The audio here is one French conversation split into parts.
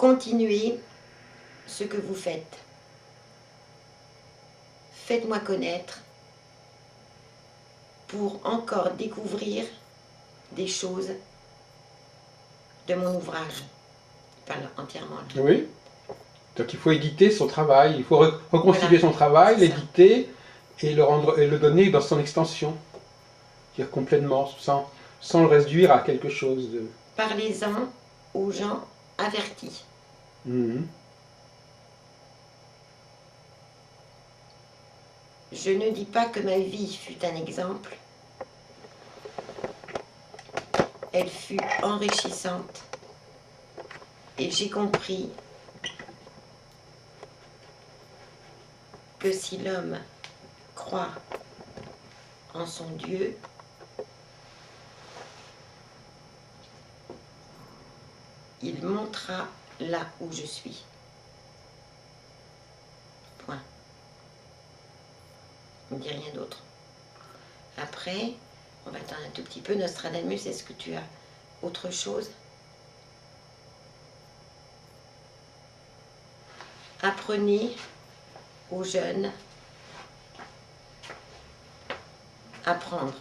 continuez ce que vous faites. Faites-moi connaître pour encore découvrir des choses de mon ouvrage. Je parle entièrement là. Oui. Donc il faut éditer son travail, il faut reconstituer Voilà, son travail, c'est ça. l'éditer et le donner dans son extension. C'est-à-dire complètement, sans le réduire à quelque chose de... Parlez-en aux gens avertis. Mhm. Je ne dis pas que ma vie fut un exemple. Elle fut enrichissante. Et j'ai compris que si l'homme croit en son Dieu, il montera là où je suis. Point. On ne dit rien d'autre. Après, on va attendre un tout petit peu. Nostradamus, est-ce que tu as autre chose? Apprenez aux jeunes à apprendre.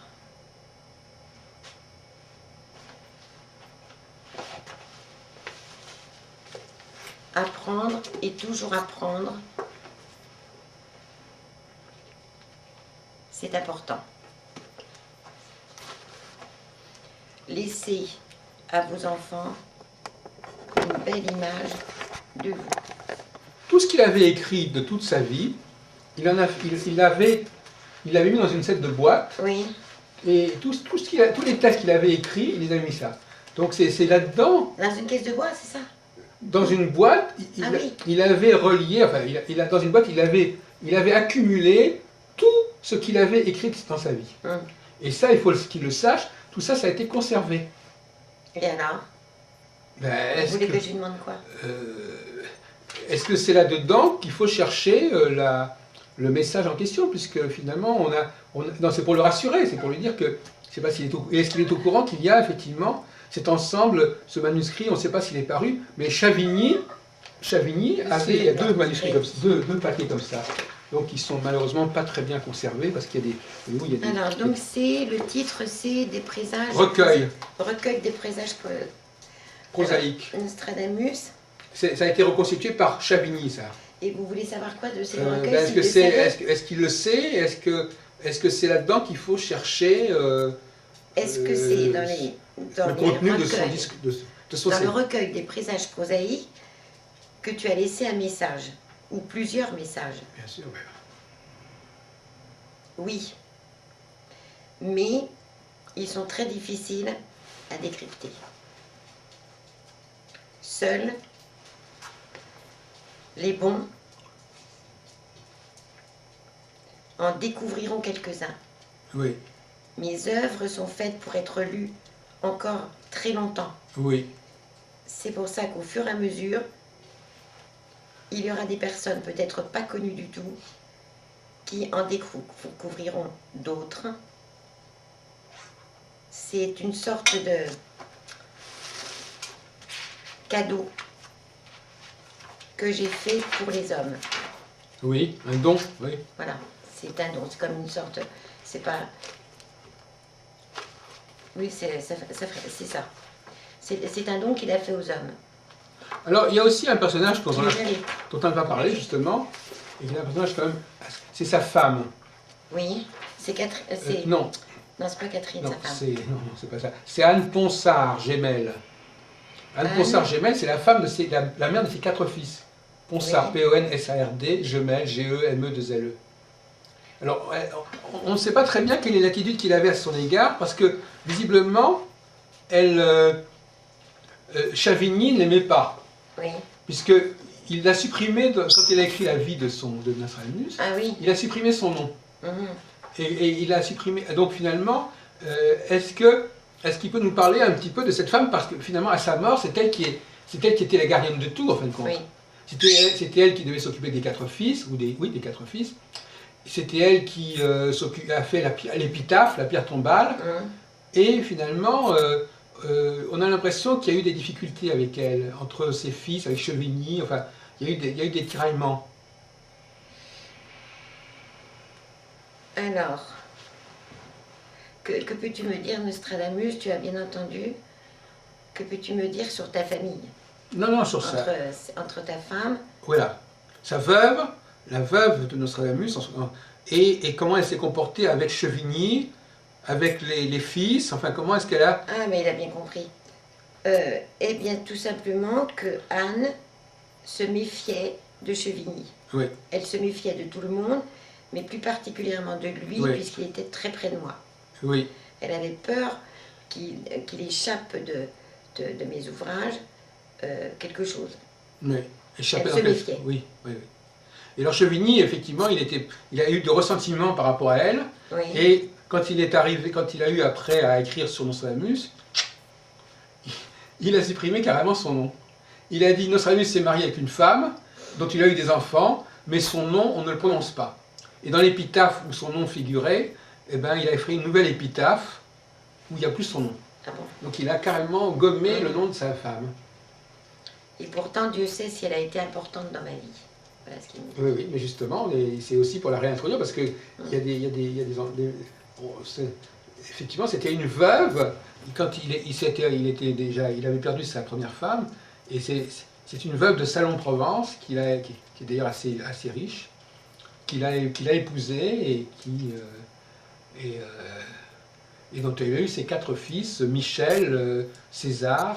Apprendre et toujours apprendre, c'est important. Laissez à vos enfants une belle image de vous. Tout ce qu'il avait écrit de toute sa vie, il l'avait mis dans une sorte de boîte, Oui, et tous les textes qu'il avait écrits, il les avait mis ça. Donc c'est là-dedans, dans une caisse de bois, c'est ça? dans une boîte, Ah oui. il avait relié, enfin, dans une boîte, il avait accumulé tout ce qu'il avait écrit dans sa vie. Hum. Et ça, il faut qu'il le sache, tout ça, ça a été conservé. Et alors? Ben, Vous voulez que je lui demande quoi? Est-ce que c'est là-dedans qu'il faut chercher le message en question, puisque finalement, non, c'est pour le rassurer, c'est pour lui dire que, je sais pas est-ce qu'il est au courant qu'il y a effectivement cet ensemble, ce manuscrit, on ne sait pas s'il est paru, mais Chavigny avait, il y a deux manuscrits, deux papiers comme ça, donc ils sont malheureusement pas très bien conservés, parce qu'il y a des... Oui, il y a des Alors, donc le titre c'est des présages... recueil Recueil des présages prosaïque. Nostradamus. Ça a été reconstitué par Chavigny, ça. Et vous voulez savoir quoi de ces Ben, recueils? est-ce qu'il le sait? Est-ce que c'est là-dedans qu'il faut chercher Est-ce que c'est dans le les contenu de son recueils, disque, de son dans le CD? recueil des présages prosaïques, que tu as laissé un message, ou plusieurs messages? Bien sûr, ouais. Oui. Mais ils sont très difficiles à décrypter. Seuls les bons en découvriront quelques-uns. Oui, Mes œuvres sont faites pour être lues encore très longtemps. oui. C'est pour ça qu'au fur et à mesure, il y aura des personnes peut-être pas connues du tout qui en découvriront d'autres. C'est une sorte de cadeau que j'ai fait pour les hommes. Oui, un don, oui. Voilà, c'est un don, c'est comme une sorte, c'est pas... Oui, c'est ça. C'est un don qu'il a fait aux hommes. Alors, il y a aussi un personnage Qui les a lus. dont on ne va pas parler, justement, et il y a un personnage quand même, c'est sa femme. Oui, c'est Catherine. Non, Non, c'est pas Catherine, non, sa femme. non, c'est pas ça. C'est Anne Ponsard, Gémel. Anne Ponsard, Gémel, c'est la femme de la mère de ses 4 fils. Ponsard, Oui. P-O-N-S-A-R-D, Gemel, G-E-M-E-2-L-E. Alors, on ne sait pas très bien quelle est l'attitude qu'il avait à son égard, parce que, visiblement, Chavigny ne l'aimait pas, Oui. puisqu'il a supprimé, quand il a écrit la vie de Nostradamus, Ah oui. il a supprimé son nom. Mhm. Et il a supprimé. Donc finalement, est-ce qu'il peut nous parler un petit peu de cette femme? Parce que finalement, à sa mort, c'est elle qui était la gardienne de tout, en fin de compte. Oui. C'était elle qui devait s'occuper des 4 fils, des 4 fils. C'était elle qui a fait l'épitaphe, la pierre tombale. Mhm. Et finalement, on a l'impression qu'il y a eu des difficultés avec elle, entre ses fils, avec Chevigny, enfin, il y a eu des tiraillements. Alors, que peux-tu me dire, Nostradamus? Tu as bien entendu. Que peux-tu me dire sur ta famille? Non, non, sur ça. Entre ta femme. Voilà. Sa veuve, la veuve de Nostradamus, et comment elle s'est comportée avec Chevigny, avec les fils, enfin, comment est-ce qu'elle a... Ah, mais il a bien compris. Eh bien, tout simplement que Anne se méfiait de Chevigny. Oui, Elle se méfiait de tout le monde, mais plus particulièrement de lui, Oui. puisqu'il était très près de moi. oui, Elle avait peur qu'il échappe de mes ouvrages quelque chose. oui. Échappé Elle dans se quel- méfiait. Oui, oui, oui. Et alors Chevigny, effectivement, il a eu de ressentiment par rapport à elle, Oui. et quand il est arrivé, quand il a eu après à écrire sur Nostradamus, il a supprimé carrément son nom. Il a dit Nostradamus s'est marié avec une femme dont il a eu des enfants, mais son nom, on ne le prononce pas. Et dans l'épitaphe où son nom figurait, eh ben, il a fait une nouvelle épitaphe où il n'y a plus son nom. Ah bon. Donc il a carrément gommé le nom de sa femme. Et pourtant, Dieu sait si elle a été importante dans ma vie. Voilà ce qu'il me dit. Oui, oui, mais justement, c'est aussi pour la réintroduire parce qu'il y a bon, effectivement, c'était une veuve. Quand il avait perdu sa première femme, et c'est une veuve de Salon-Provence qui est d'ailleurs assez riche, qu'il a épousée et dont il a eu ses 4 fils, Michel, César,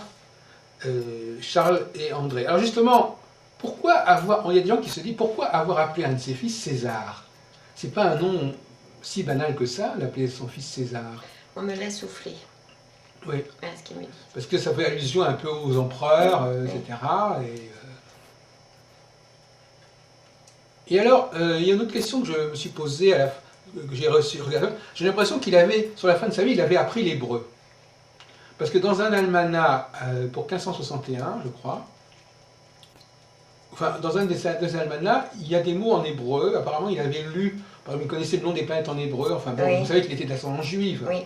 Charles et André. Alors justement, il y a des gens qui se disent pourquoi avoir appelé un de ses fils César? C'est pas un nom si banal que ça, d'appeler son fils César. On me l'a soufflé. Oui, Voilà ce qu'il me dit. parce que ça fait allusion un peu aux empereurs, etc. Et alors, il y a une autre question que je me suis posée, que j'ai reçue. J'ai l'impression qu'il avait, sur la fin de sa vie, il avait appris l'hébreu. Parce que dans un almanach pour 1561, je crois, enfin, dans un des almanachs, il y a des mots en hébreu. Apparemment, il avait lu, par exemple, il connaissait le nom des planètes en hébreu. Enfin, bon, Oui. vous savez qu'il était d'ascendance juive. Oui.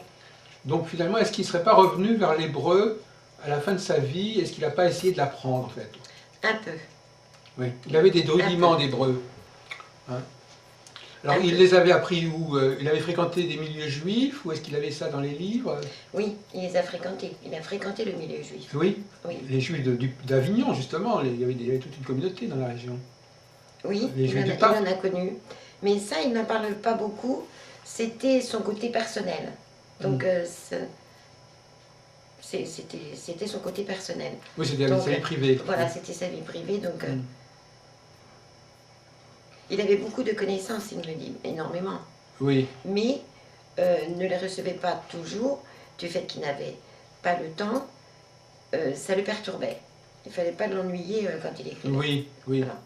Donc, finalement, est-ce qu'il ne serait pas revenu vers l'hébreu à la fin de sa vie? Est-ce qu'il n'a pas essayé de l'apprendre, en fait? Un peu. Oui. Il avait des rudiments d'hébreu. Hein? Alors, il les avait appris où? Il avait fréquenté des milieux juifs, ou est-ce qu'il avait ça dans les livres? Oui, il les a fréquentés. Il a fréquenté le milieu juif. Oui, Oui. les juifs d'Avignon, justement, il y avait toute une communauté dans la région. Oui, Les il Juifs du en Pape. a connu. Mais ça, il n'en parle pas beaucoup. C'était son côté personnel. Donc, c'était son côté personnel. Oui, c'était Donc, sa vie privée. Voilà, c'était sa vie privée. Donc, Mm. il avait beaucoup de connaissances, il me dit, énormément. Oui, Mais ne les recevait pas toujours, du fait qu'il n'avait pas le temps. Ça le perturbait. Il ne fallait pas l'ennuyer quand il écrivait. oui, oui. Voilà.